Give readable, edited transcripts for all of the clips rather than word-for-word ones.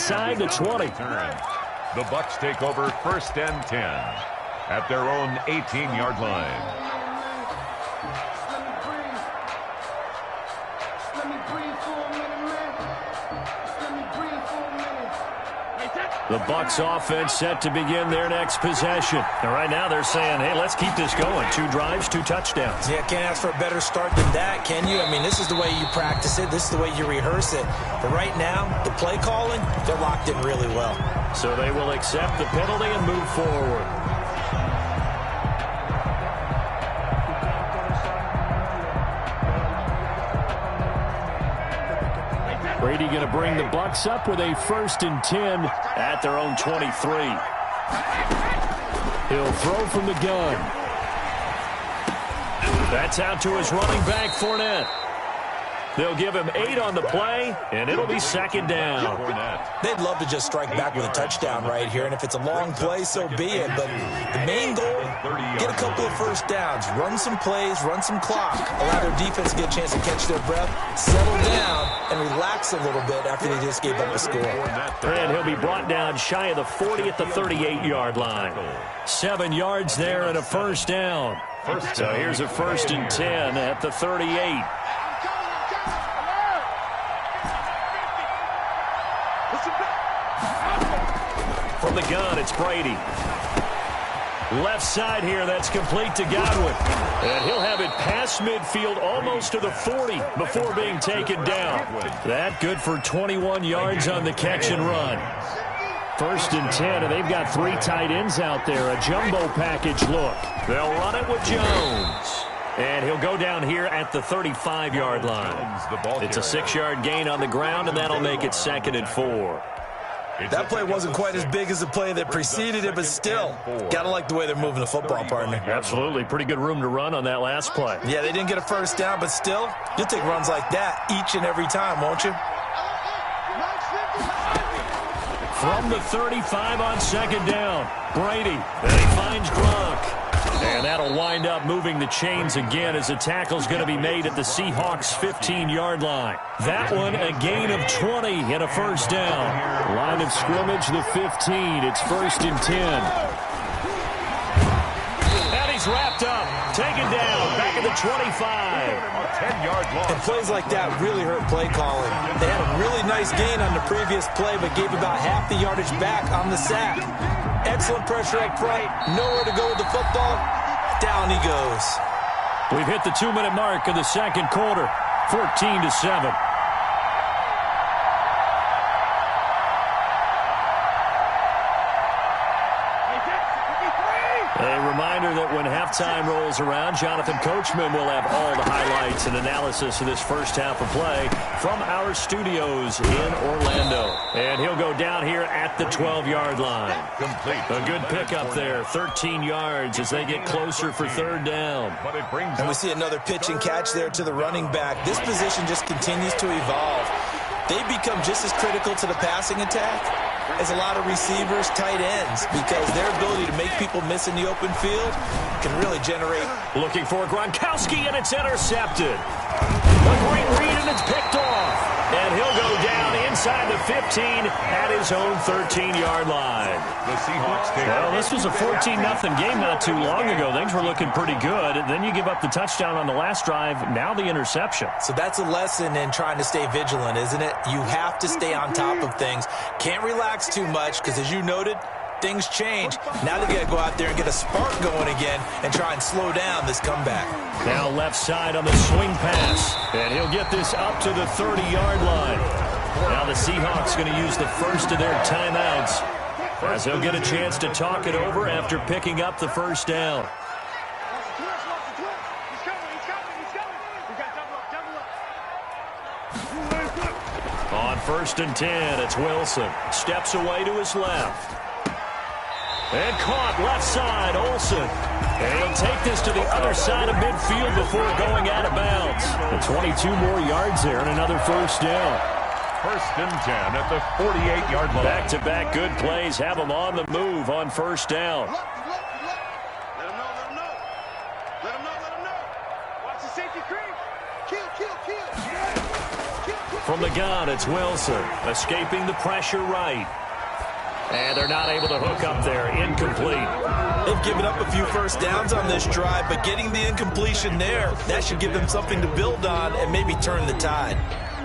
inside the 20. The Bucs take over 1st and 10 at their own 18-yard line. The Bucs offense set to begin their next possession. And right now they're saying, hey, let's keep this going. 2 drives, 2 touchdowns. Yeah, can't ask for a better start than that, can you? I mean, this is the way you practice it. This is the way you rehearse it. But right now, the play calling, they're locked in really well. So they will accept the penalty and move forward. Brady going to bring the Bucs up with a 1st and 10 at their own 23. He'll throw from the gun. That's out to his running back, Fournette. They'll give him 8 on the play, and it'll be 2nd down. They'd love to just strike back with a touchdown right here, and if it's a long play, so be it. But the main goal, get a couple of 1st downs, run some plays, run some clock, allow their defense to get a chance to catch their breath, settle down, and relax a little bit after they just gave up a score. And he'll be brought down shy of the 40 at the 38-yard line. 7 yards there and a 1st down. So here's a 1st and 10 at the 38. From the gun, it's Brady. Left side here, that's complete to Godwin. And he'll have it past midfield almost to the 40 before being taken down. That good for 21 yards on the catch and run. 1st and 10, and they've got 3 tight ends out there. A jumbo package look. They'll run it with Jones. And he'll go down here at the 35-yard line. It's a 6-yard gain on the ground, and that'll make it 2nd and 4. That play wasn't quite as big as the play that preceded it, but still, gotta like the way they're moving the football, partner. Absolutely. Pretty good room to run on that last play. Yeah, they didn't get a 1st down, but still, you'll take runs like that each and every time, won't you? From the 35 on 2nd down, Brady. And he finds Gronk. And that'll wind up moving the chains again as the tackle's going to be made at the Seahawks' 15-yard line. That one, a gain of 20 and a 1st down. Line of scrimmage, the 15. It's 1st and 10. And he's wrapped up. Taken down. Back at the 25. A 10-yard loss. And plays like that really hurt play calling. They had a really nice gain on the previous play, but gave about half the yardage back on the sack. Excellent pressure up front. Nowhere to go with the football. Down he goes. We've hit the 2-minute mark of the 2nd quarter. 14-7. A reminder that when halftime rolls around, Jonathan Coachman will have all the highlights and analysis of this first half of play from our studios in Orlando. And he'll go down here at the 12-yard line. Complete. A good pickup there, 13 yards as they get closer for 3rd down. And we see another pitch and catch there to the running back. This position just continues to evolve. They become just as critical to the passing attack as a lot of receivers, tight ends, because their ability to make people miss in the open field can really generate. Looking for Gronkowski, and it's intercepted. A great read, and it's picked off. And he'll go down inside the 15 at his own 13-yard line. The Seahawks take. Well, this was a 14-0 game not too long ago. Things were looking pretty good. And then you give up the touchdown on the last drive. Now the interception. So that's a lesson in trying to stay vigilant, isn't it? You have to stay on top of things. Can't relax too much because, as you noted, things change. Now they got to go out there and get a spark going again and try and slow down this comeback. Now left side on the swing pass. And he'll get this up to the 30-yard line. Now the Seahawks going to use the first of their timeouts as they'll get a chance to talk it over after picking up the 1st down. On 1st and 10, it's Wilson. Steps away to his left. And caught left side, Olsen. And he'll take this to the other side of midfield before going out of bounds. And 22 more yards there and another 1st down. 1st and 10 at the 48-yard line. Back-to-back good plays have them on the move on 1st down. Let him know. Watch the safety creep. Kill. From the gun, it's Wilson. Escaping the pressure right. And they're not able to hook up there. Incomplete. They've given up a few first downs on this drive, but getting the incompletion there, that should give them something to build on and maybe turn the tide.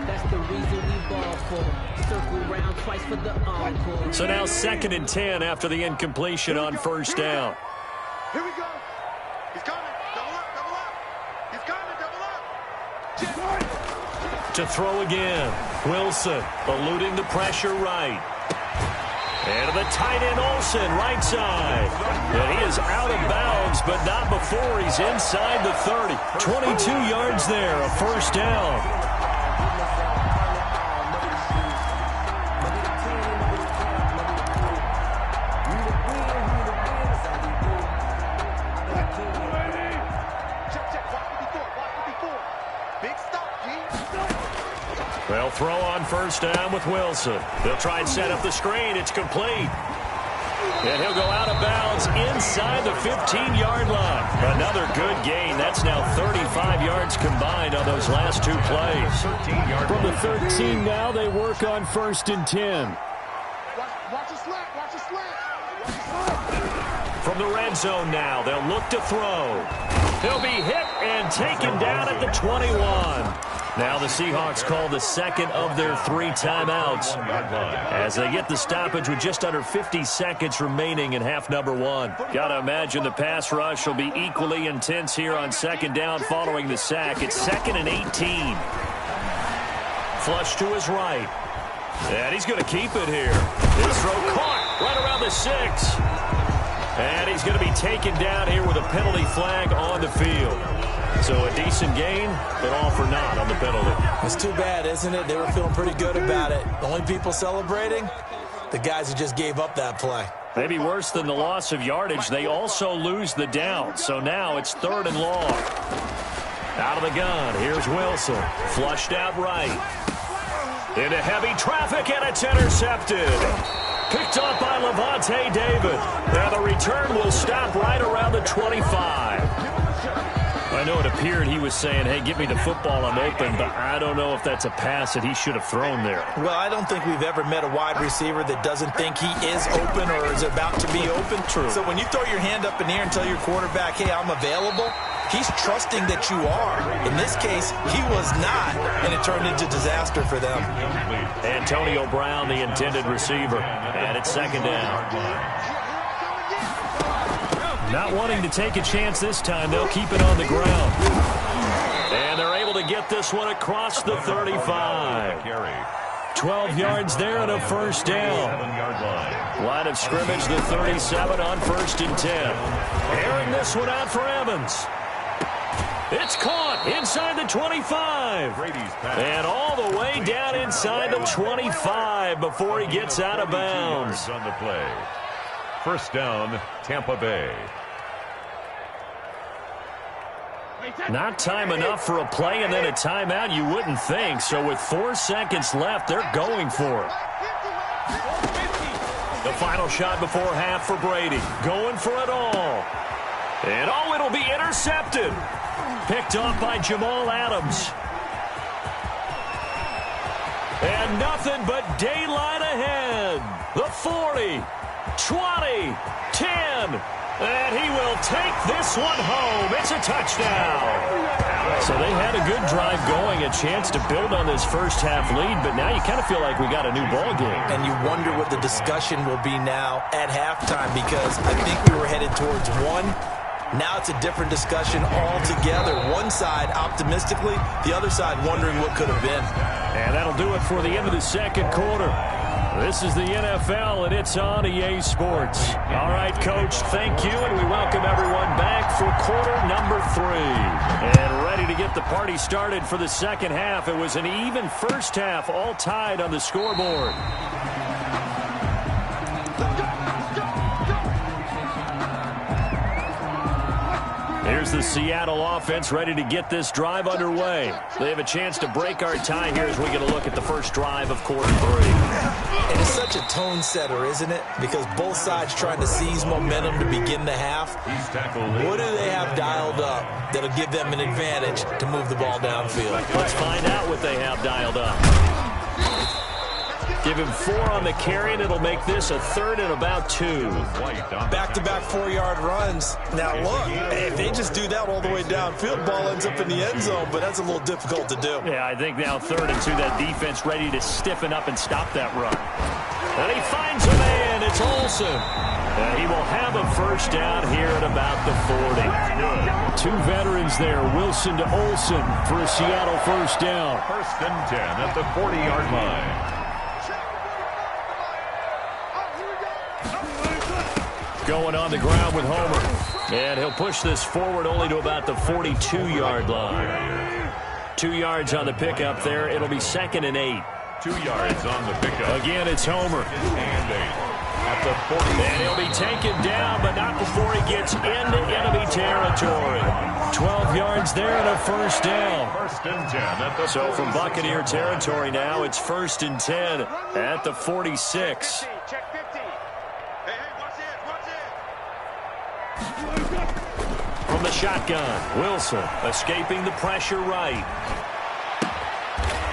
That's the reason we ball for. Circle round twice for the encore. So now 2nd and 10 after the incompletion on first down. Here we go. He's coming. Double up, double up. He's coming, double up. To throw again. Wilson eluding the pressure right. And to the tight end Olsen, right side. And he is out of bounds, but not before he's inside the 30. 22 yards there, a first down. They'll throw on first down with Wilson. They'll try and set up the screen. It's complete. And he'll go out of bounds inside the 15-yard line. Another good gain. That's now 35 yards combined on those last 2 plays. From the 13 now, they work on 1st and 10. Watch the slant, watch the slant. Watch the slant. From the red zone now, they'll look to throw. He'll be hit and taken down at the 21. Now the Seahawks call the 2nd of their 3 timeouts as they get the stoppage with just under 50 seconds remaining in half number 1. Got to imagine the pass rush will be equally intense here on 2nd down following the sack. It's 2nd and 18. Flush to his right. And he's going to keep it here. His throw caught right around the 6. And he's going to be taken down here with a penalty flag on the field. So a decent gain, but all for naught on the penalty. It's too bad, isn't it? They were feeling pretty good about it. The only people celebrating, the guys who just gave up that play. Maybe worse than the loss of yardage, they also lose the down. So now it's 3rd and long. Out of the gun, here's Wilson. Flushed out right. Into heavy traffic, and it's intercepted. Picked up by Levante David. Now the return will stop right around the 25. I know it appeared he was saying, hey, give me the football, I'm open, but I don't know if that's a pass that he should have thrown there. Well, I don't think we've ever met a wide receiver that doesn't think he is open or is about to be open. True. So when you throw your hand up in the air and tell your quarterback, hey, I'm available, he's trusting that you are. In this case, he was not, and it turned into disaster for them. Antonio Brown, the intended receiver, and it's 2nd down. Not wanting to take a chance this time, they'll keep it on the ground. And they're able to get this one across the 35. 12 yards there and a first down. Line of scrimmage, the 37 on 1st and 10. Airing this one out for Evans. It's caught inside the 25. And all the way down inside the 25 before he gets out of bounds. On the play. First down, Tampa Bay. Not time enough for a play and then a timeout, you wouldn't think. So with 4 seconds left, they're going for it. The final shot before half for Brady. Going for it all. And oh, it'll be intercepted. Picked off by Jamal Adams. And nothing but daylight ahead. The 40, 20, 10. And he will take this one home. It's a touchdown. So they had a good drive going, a chance to build on this first half lead, but now you kind of feel like we got a new ball game. And you wonder what the discussion will be now at halftime, because I think we were headed towards 1. Now it's a different discussion altogether. One side optimistically, the other side wondering what could have been. And that'll do it for the end of the second quarter. This is the NFL, and it's on EA Sports. All right, Coach, thank you, and we welcome everyone back for quarter number 3. And ready to get the party started for the second half. It was an even first half, all tied on the scoreboard. Here's the Seattle offense ready to get this drive underway. They have a chance to break our tie here as we get a look at the first drive of quarter 3. It is such a tone setter, isn't it? Because both sides trying to seize momentum to begin the half. What do they have dialed up that'll give them an advantage to move the ball downfield? Let's find out what they have dialed up. Give him 4 on the carry, and it'll make this a 3rd and about 2. Back-to-back 4-yard runs. Now, look, if they just do that all the way downfield, ball ends up in the end zone, but that's a little difficult to do. Yeah, I think now 3rd and 2, that defense ready to stiffen up and stop that run. And he finds a man. It's Olsen. And he will have a first down here at about the 40. 2 veterans there, Wilson to Olsen for a Seattle first down. 1st and 10 at the 40-yard line. Going on the ground with Homer. And he'll push this forward only to about the 42-yard line. 2 yards on the pickup there. It'll be 2nd and 8. 2 yards on the pickup. Again, it's Homer. And 8. At the 40. And he'll be taken down, but not before he gets into enemy territory. 12 yards there and a first down. 1st and 10 at the So from Buccaneer territory now, it's 1st and 10 at the 46. Check 50. Hey, watch it. From the shotgun, Wilson escaping the pressure right.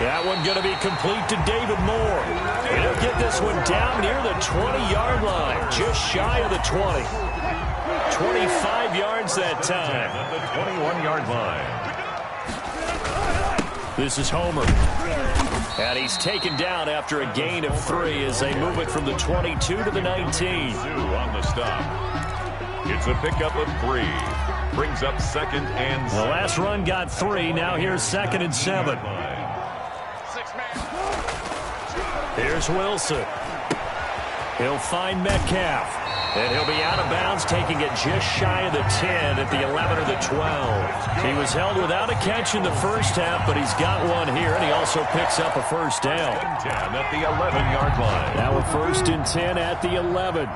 That one going to be complete to David Moore. And he'll get this one down near the 20-yard line, just shy of the 20. 25 yards that time. At the 21-yard line. This is Homer. And he's taken down after a gain of 3 as they move it from the 22 to the 19. 2 on the stop. It's a pickup of 3. Brings up 2nd and 7. The last run got 3. Now here's 2nd and 7. Here's Wilson. He'll find Metcalf. And he'll be out of bounds, taking it just shy of the 10 at the 11 or the 12. He was held without a catch in the first half, but he's got one here, and he also picks up a first down. 10 at the 11-yard line. Now a 1st and 10 at the 11.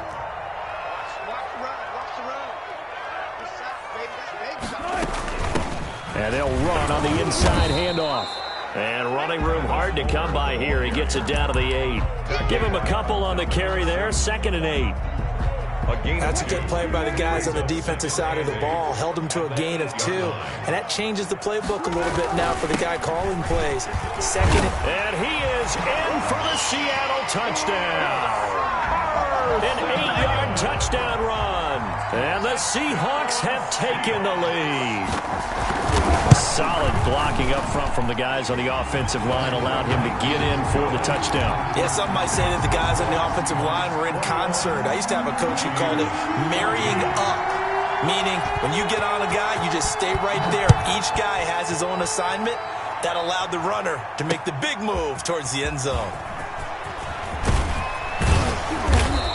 And they'll run on the inside handoff. And running room hard to come by here. He gets it down to the 8. Give him a couple on the carry there. 2nd and 8. That's a good play by the guys on the defensive side of the ball. Held them to a gain of 2. And that changes the playbook a little bit now for the guy calling plays. 2nd. And he is in for the Seattle touchdown. An 8-yard touchdown run. And the Seahawks have taken the lead. Solid blocking up front from the guys on the offensive line allowed him to get in for the touchdown. Yeah, some might say that the guys on the offensive line were in concert. I used to have a coach who called it marrying up, meaning when you get on a guy, you just stay right there. Each guy has his own assignment. That allowed the runner to make the big move towards the end zone.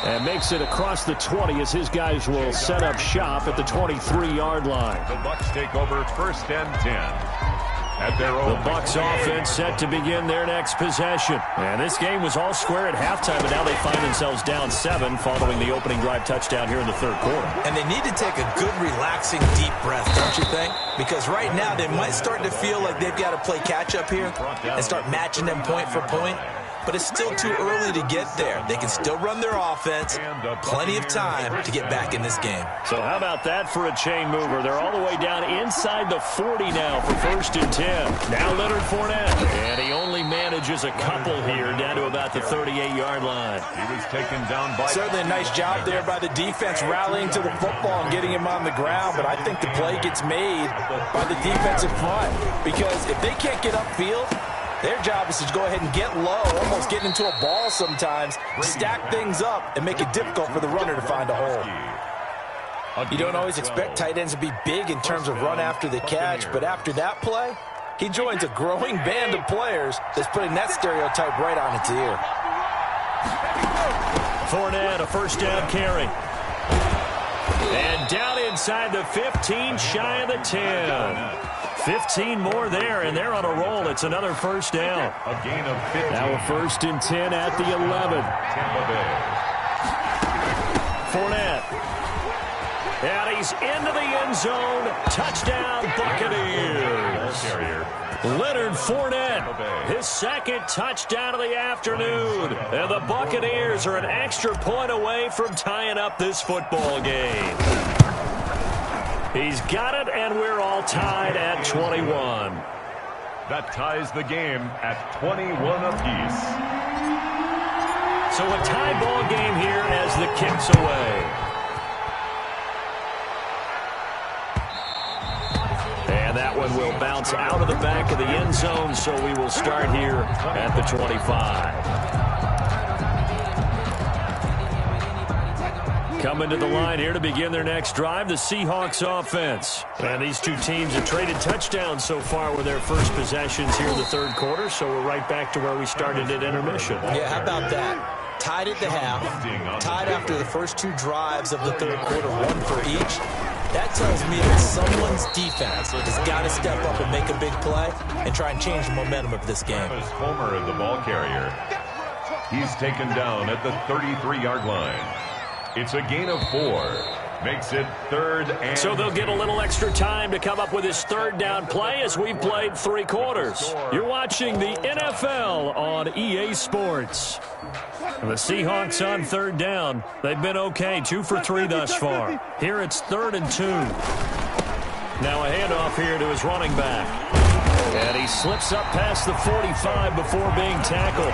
And makes it across the 20 as his guys will set up shop at the 23-yard line. The Bucs take over 1st and 10. At their own. The Bucs offense set to begin their next possession. And this game was all square at halftime, but now they find themselves down 7 following the opening drive touchdown here in the 3rd quarter. And they need to take a good, relaxing, deep breath, don't you think? Because right now they might start to feel like they've got to play catch-up here and start matching them point for point. But it's still too early to get there. They can still run their offense. Plenty of time to get back in this game. So how about that for a chain mover? They're all the way down inside the 40 now for 1st and 10. Now Leonard Fournette. And he only manages a couple here down to about the 38-yard line. He was taken down by... Certainly a nice job there by the defense rallying to the football and getting him on the ground. But I think the play gets made by the defensive front. Because if they can't get upfield, their job is to go ahead and get low, almost get into a ball sometimes, stack things up, and make it difficult for the runner to find a hole. You don't always expect tight ends to be big in terms of run after the catch, but after that play, he joins a growing band of players that's putting that stereotype right on its ear. Fournette, a first down carry. And down inside the 15, shy of the 10. 15 more there, and they're on a roll. It's another first down. A gain of 15. Now a 1st and 10 at the 11. Tampa Bay. Fournette. And he's into the end zone. Touchdown, Buccaneers. Leonard Fournette, his 2nd touchdown of the afternoon. And the Buccaneers are an extra point away from tying up this football game. He's got it, and we're all tied at 21. That ties the game at 21 apiece. So a tie ball game here as the kick's away. And that one will bounce out of the back of the end zone, so we will start here at the 25. Coming to the line here to begin their next drive, the Seahawks offense. And these two teams have traded touchdowns so far with their first possessions here in the third quarter, so we're right back to where we started at intermission. Yeah, how about that? Tied at the half, tied after the first two drives of the third quarter, one for each. That tells me that someone's defense has got to step up and make a big play and try and change the momentum of this game. Homer, the ball carrier. He's taken down at the 33-yard line. It's a gain of 4. Makes it 3rd and... So they'll get a little extra time to come up with his third down play as we've played 3 quarters. You're watching the NFL on EA Sports. And the Seahawks on third down. They've been okay, 2 for 3 thus far. Here it's 3rd and 2. Now a handoff here to his running back. And he slips up past the 45 before being tackled.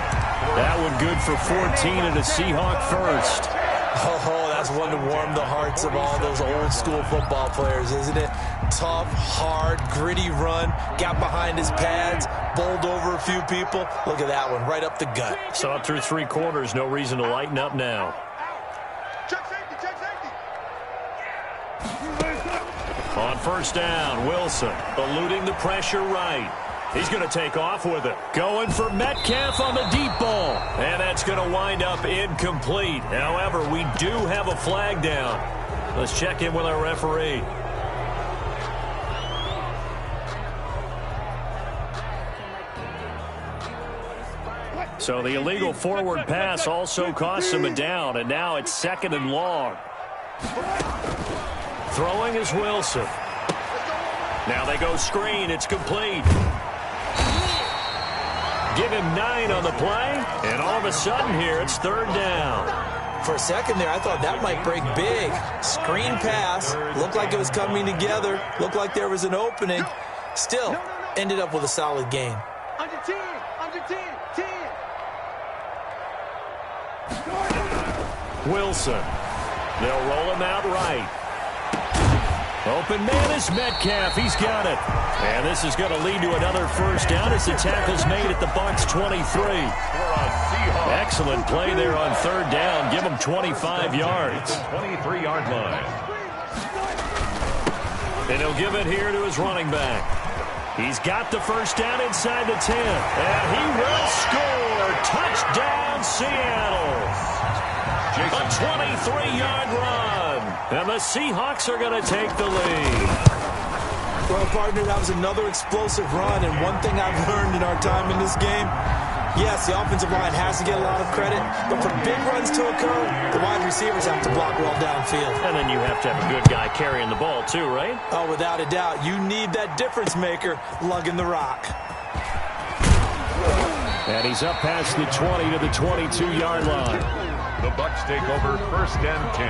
That one good for 14 and a Seahawk first. Oh, that's one to warm the hearts of all those old school football players, isn't it? Tough, hard, gritty run, got behind his pads, bowled over a few people. Look at that one, right up the gut. Saw it through 3 quarters, no reason to lighten up now. Check safety, check safety. On first down, Wilson eluding the pressure right. He's going to take off with it. Going for Metcalf on the deep ball. And that's going to wind up incomplete. However, we do have a flag down. Let's check in with our referee. So the illegal forward pass also costs him a down. And now it's 2nd and long. Throwing is Wilson. Now they go screen. It's complete. Give him 9 on the play, and all of a sudden here, it's 3rd down. For a second there, I thought that might break big. Screen pass, looked like it was coming together, looked like there was an opening. Still, ended up with a solid gain. Under 10, under 10, 10. Wilson. They'll roll him out right. Open man is Metcalf. He's got it. And this is going to lead to another first down as the tackle's made at the Bucs 23. Excellent play there on 3rd down. Give him 25 yards. 23-yard line. And he'll give it here to his running back. He's got the first down inside the 10. And he will score. Touchdown, Seattle. A 23-yard run. And the Seahawks are going to take the lead. Well, partner, that was another explosive run, and one thing I've learned in our time in this game, yes, the offensive line has to get a lot of credit, but for big runs to occur, the wide receivers have to block well downfield. And then you have to have a good guy carrying the ball too, right? Oh, without a doubt. You need that difference maker lugging the rock. And he's up past the 20 to the 22-yard line. The Bucs take over 1st and 10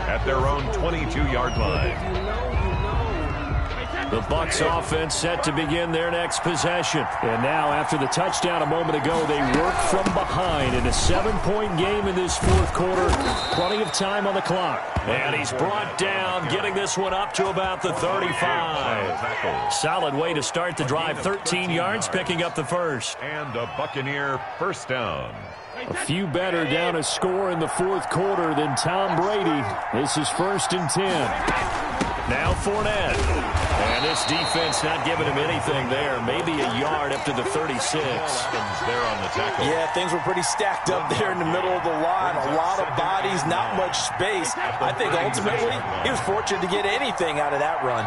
at their own 22-yard line. The Bucs offense set to begin their next possession. And now, after the touchdown a moment ago, they work from behind in a 7-point game in this 4th quarter. Plenty of time on the clock. And he's brought down, getting this one up to about the 35. Solid way to start the drive. 13 yards, picking up the first. And a Buccaneer first down. A few better down a score in the 4th quarter than Tom Brady. This is 1st and 10. Now Fournette. And this defense not giving him anything there. Maybe a yard up to the 36. There on the tackle. Yeah, things were pretty stacked up there in the middle of the line. A lot of bodies, not much space. I think ultimately he was fortunate to get anything out of that run.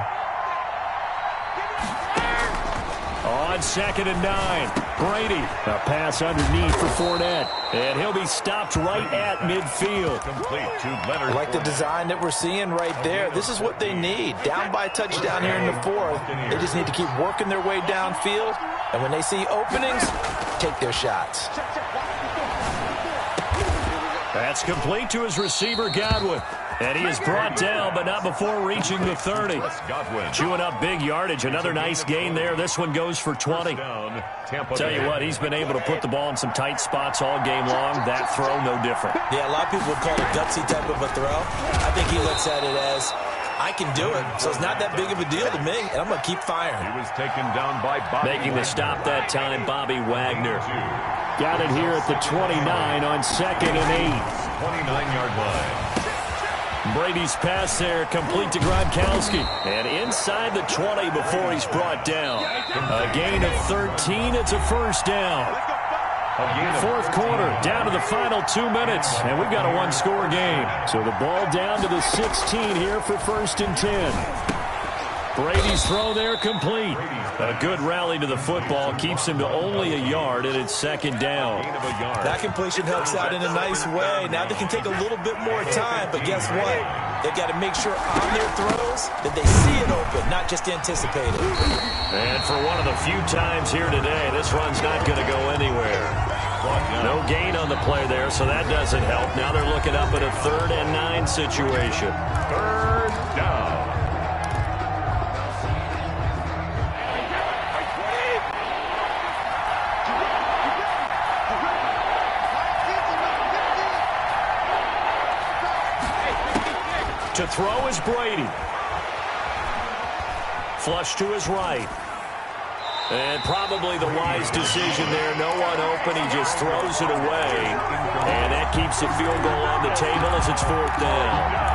On 2nd and 9. Brady. A pass underneath for Fournette. And he'll be stopped right at midfield. Complete to Leonard. I like the design that we're seeing right there. This is what they need. Down by a touchdown here in the 4th. They just need to keep working their way downfield. And when they see openings, take their shots. That's complete to his receiver, Godwin. And he is brought down, but not before reaching the 30. Chewing up big yardage. Another nice gain there. This one goes for 20. Tell you what, he's been able to put the ball in some tight spots all game long. That throw, no different. Yeah, a lot of people would call it a gutsy type of a throw. I think he looks at it as, I can do it, so it's not that big of a deal to me, and I'm going to keep firing. He was taken down by Bobby. Making the stop that time, Bobby Wagner. Got it here at the 29 on 2nd and 8. 29-yard line. Brady's pass there, complete to Gronkowski. And inside the 20 before he's brought down. A gain of 13, it's a first down. Fourth quarter, down to the final 2 minutes, and we've got a one-score game. So the ball down to the 16 here for 1st and 10. Brady's throw there complete. A good rally to the football keeps him to only a yard, and it's 2nd down. That completion helps out in a nice way. Now they can take a little bit more time, but guess what? They've got to make sure on their throws that they see it open, not just anticipate it. And for one of the few times here today, this run's not going to go anywhere. No gain on the play there, so that doesn't help. Now they're looking up at a 3rd and 9 situation. 3rd down. To throw is Brady. Flush to his right. And probably the wise decision there. No one open. He just throws it away. And that keeps the field goal on the table as it's 4th down.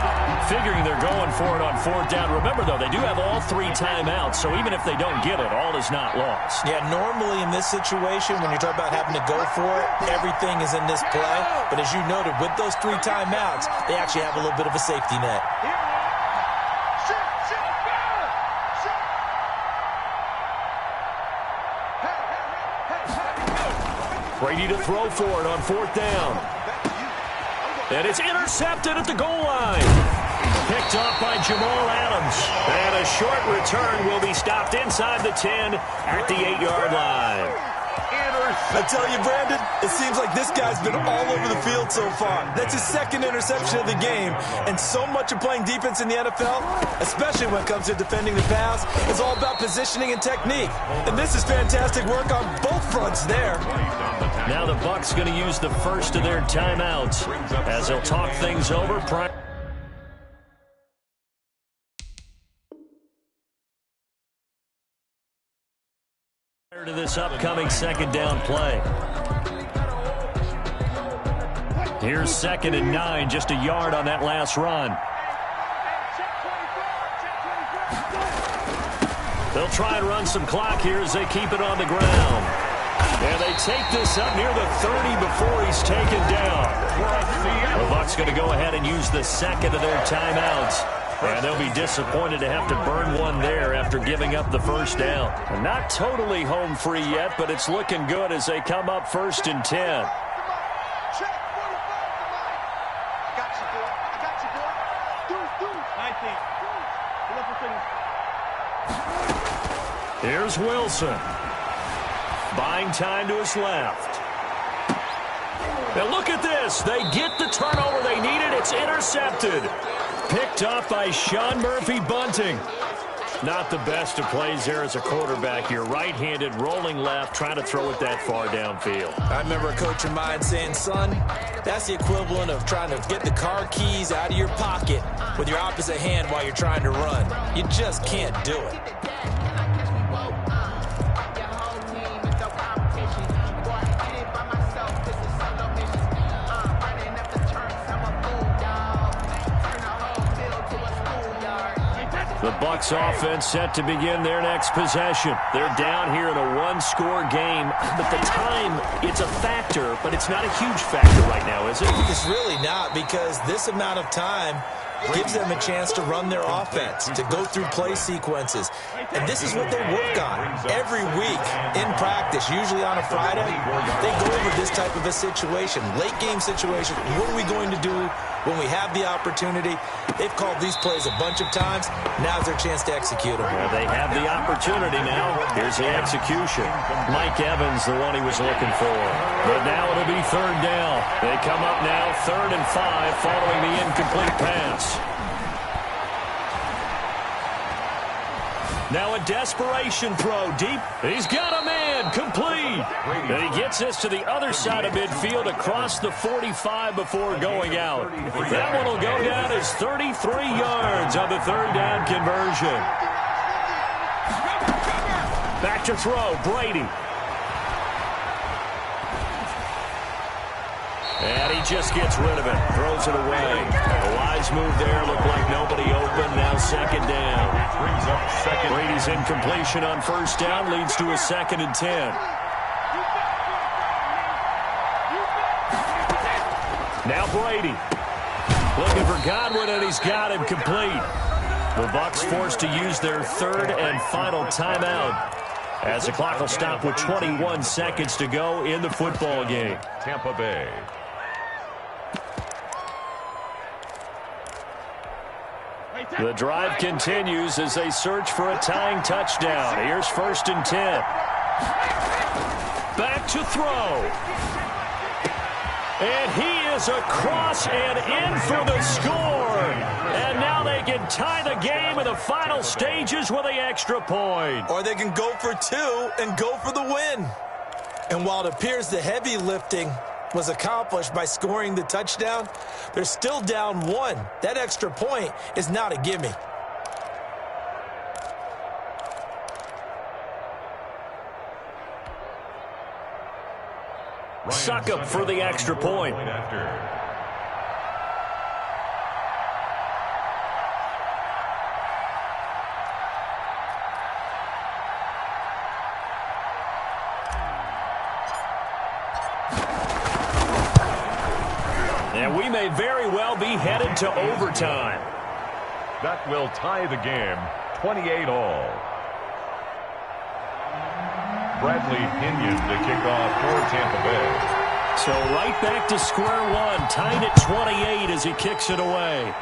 Figuring they're going for it on 4th down. Remember, though, they do have all 3 timeouts, so even if they don't get it, all is not lost. Yeah, normally in this situation, when you're talking about having to go for it, everything is in this play. But as you noted, with those 3 timeouts, they actually have a little bit of a safety net. Brady to throw for it on 4th down. And it's intercepted at the goal line. Picked off by Jamal Adams. And a short return will be stopped inside the 10 at the 8-yard line. I tell you, Brandon, it seems like this guy's been all over the field so far. That's his 2nd interception of the game. And so much of playing defense in the NFL, especially when it comes to defending the pass, is all about positioning and technique. And this is fantastic work on both fronts there. Now the Bucs going to use the first of their timeouts as they'll talk things over. To this upcoming 2nd down play. Here's 2nd and 9, just a yard on that last run. They'll try and run some clock here as they keep it on the ground. And they take this up near the 30 before he's taken down. The Bucs going to go ahead and use the 2nd of their timeouts. And they'll be disappointed to have to burn one there after giving up the 1st down. And not totally home free yet, but it's looking good as they come up 1st and 10. Here's Wilson. Buying time to his left. Now look at this. They get the turnover they needed. It's intercepted. Picked off by Sean Murphy-Bunting. Not the best of plays there as a quarterback. You're right-handed, rolling left, trying to throw it that far downfield. I remember a coach of mine saying, son, that's the equivalent of trying to get the car keys out of your pocket with your opposite hand while you're trying to run. You just can't do it. The Bucs offense set to begin their next possession. They're down here in a one-score game, but the time, it's a factor, but it's not a huge factor right now, is it? It's really not, because this amount of time, gives them a chance to run their offense, to go through play sequences. And this is what they work on every week in practice, usually on a Friday. They go over this type of a situation, late game situation. What are we going to do when we have the opportunity? They've called these plays a bunch of times. Now's their chance to execute them. Well, they have the opportunity now. Here's the execution. Mike Evans, the one he was looking for. But now it'll be third down. They come up now 3rd and 5 following the incomplete pass. Now a desperation throw deep. He's got a man complete. And he gets this to the other side of midfield across the 45 before going out. That one will go down as 33 yards on the third down conversion. Back to throw, Brady. And he just gets rid of it, throws it away. A wise move there, looked like nobody open, now second down. Brings up second. Brady's incompletion on first down leads to a 2nd and 10. Now Brady looking for Godwin, and he's got him complete. The Bucs forced to use their 3rd and final timeout as the clock will stop with 21 seconds to go in the football game. Tampa Bay. The drive continues as they search for a tying touchdown. Here's 1st and 10. Back to throw. And he is across and in for the score. And now they can tie the game in the final stages with the extra point. Or they can go for 2 and go for the win. And while it appears the heavy lifting was accomplished by scoring the touchdown, they're still down 1. That extra point is not a gimme. Succop for the extra point. And we may very well be headed to overtime. That will tie the game, 28-all. Bradley Pinion to kick off for Tampa Bay. So right back to square one, tied at 28 as he kicks it away.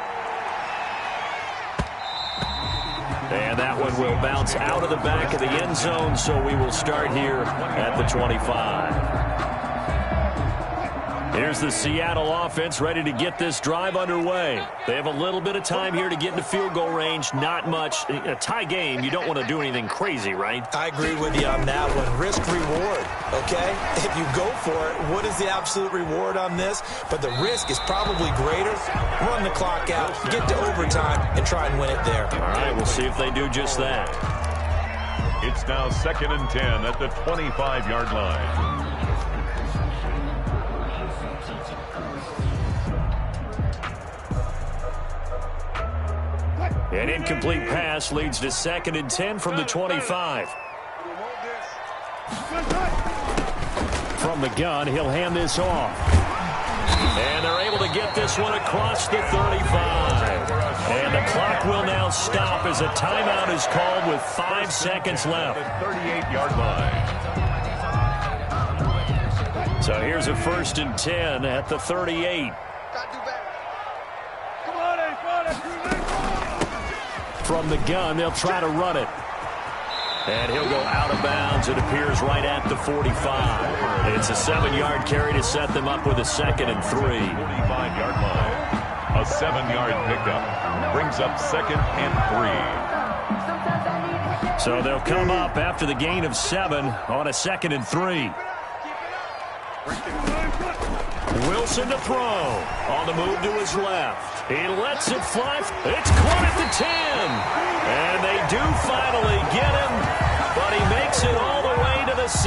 And that one will bounce out of the back of the end zone, so we will start here at the 25. Here's the Seattle offense ready to get this drive underway. They have a little bit of time here to get into field goal range. Not much. In a tie game, you don't want to do anything crazy, right? I agree with you on that one. Risk reward, okay? If you go for it, what is the absolute reward on this? But the risk is probably greater. Run the clock out, get to overtime, and try and win it there. All right, we'll see if they do just that. It's now 2nd and 10 at the 25-yard line. An incomplete pass leads to 2nd and 10 from the 25. From the gun, he'll hand this off. And they're able to get this one across the 35. And the clock will now stop as a timeout is called with 5 seconds left. 38-yard line. So here's a 1st and 10 at the 38. From the gun, they'll try to run it. And he'll go out of bounds. It appears right at the 45. It's a 7-yard carry to set them up with a 2nd and 3. 45-yard line. A 7-yard pickup. Brings up 2nd and 3. So they'll come up after the gain of 7 on a 2nd and 3. Wilson to throw. On the move to his left. He lets it fly. It's caught at the 10. And they do finally get him. But he makes it all the way to the 6.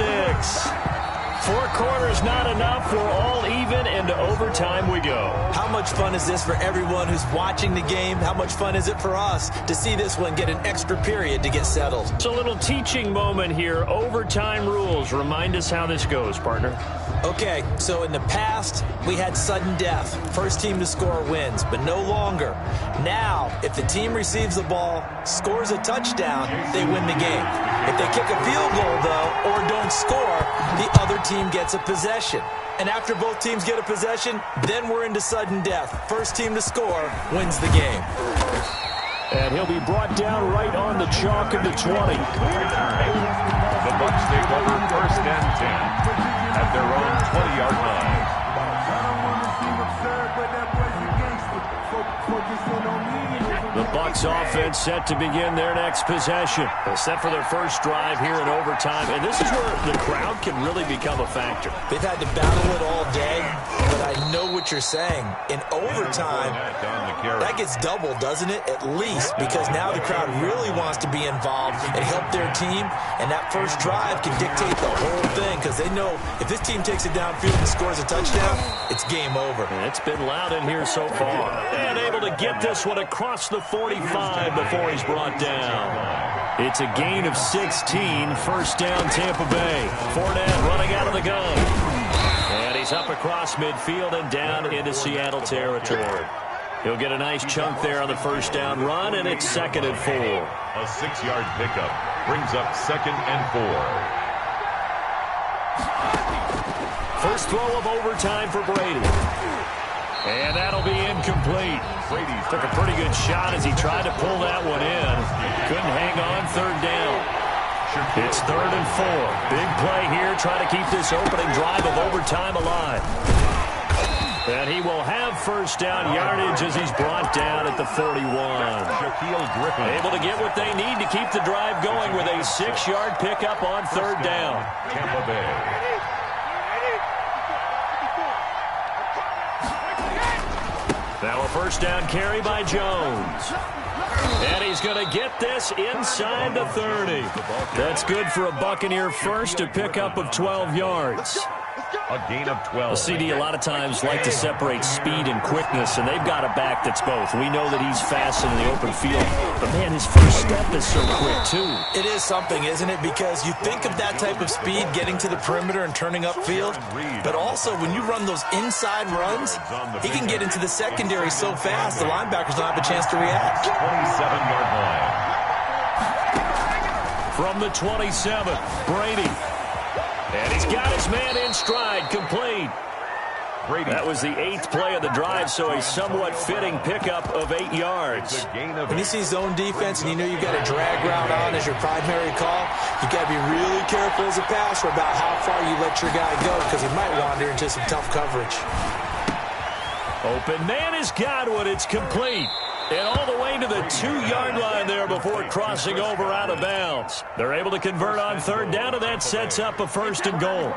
4 quarters not enough. We're all even, and to overtime we go. How much fun is this for everyone who's watching the game? How much fun is it for us to see this one get an extra period to get settled? It's a little teaching moment here. Overtime rules. Remind us how this goes, partner. Okay, so in the past, we had sudden death. First team to score wins, but no longer. Now, if the team receives the ball, scores a touchdown, they win the game. If they kick a field goal, though, or don't score, the other team gets a possession. And after both teams get a possession, then we're into sudden death. First team to score wins the game. And he'll be brought down right on the chalk of the 20. The Bucs take over 1st and 10 at their own 20-yard line. The Bucs offense set to begin their next possession. They're set for their first drive here in overtime, and this is where the crowd can really become a factor. They've had to battle it all day, but I know what you're saying. In overtime, that gets doubled, doesn't it? At least, because now the crowd really wants to be involved and help their team, and that first drive can dictate the whole thing, because they know if this team takes it downfield and scores a touchdown, it's game over. And it's been loud in here so far. And able to get this one across the 45 before he's brought down. It's a gain of 16, first down Tampa Bay. Fournette running out of the gun. And he's up across midfield and down into Seattle territory. He'll get a nice chunk there on the first down run, and it's 2nd and 4. A 6-yard pickup brings up 2nd and 4. First throw of overtime for Brady. And that'll be incomplete. Brady took a pretty good shot as he tried to pull that one in. Couldn't hang on 3rd down. It's 3rd and 4. Big play here, trying to keep this opening drive of overtime alive. And he will have first down yardage as he's brought down at the 41. Able to get what they need to keep the drive going with a 6-yard pickup on 3rd down. Tampa Bay. Now a first down carry by Jones. And he's going to get this inside the 30. That's good for a Buccaneer first, a pickup of 12 yards. A gain of 12. A CD a lot of times like to separate speed and quickness, and they've got a back that's both. We know that he's fast in the open field, but man, his first step is so quick too. It is something, isn't it? Because you think of that type of speed getting to the perimeter and turning upfield, but also when you run those inside runs, he can get into the secondary so fast the linebackers don't have a chance to react. 27-yard line. From the 27, Brady. And he's got his man in stride, complete. Brady. That was the 8th play of the drive, so a somewhat fitting pickup of 8 yards. When you see zone defense and you know you've got a drag route on as your primary call, you've got to be really careful as a passer about how far you let your guy go, because he might wander into some tough coverage. Open man is Godwin. It's complete. And all the way to the 2-yard line there before crossing over out of bounds. They're able to convert on 3rd down, and that sets up a 1st and goal.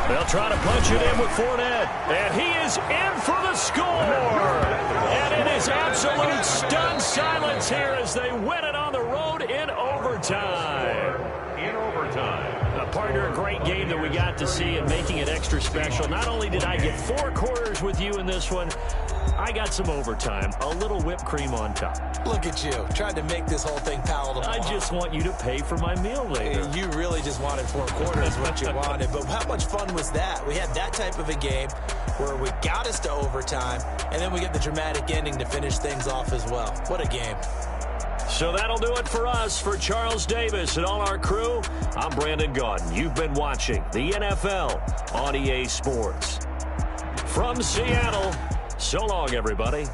They'll try to punch it in with Fournette. And he is in for the score. And it is absolute stunned silence here as they win it on the road in overtime. In overtime. Partner, a great game that we got to see and making it extra special. Not only did I get 4 quarters with you in this one, I got some overtime, a little whipped cream on top. Look at you, trying to make this whole thing palatable. I just want you to pay for my meal later. You really just wanted 4 quarters, what you wanted. But how much fun was that? We had that type of a game where we got us to overtime, and then we get the dramatic ending to finish things off as well. What a game. So that'll do it for us. For Charles Davis and all our crew, I'm Brandon Gaudin. You've been watching the NFL on EA Sports. From Seattle, so long, everybody.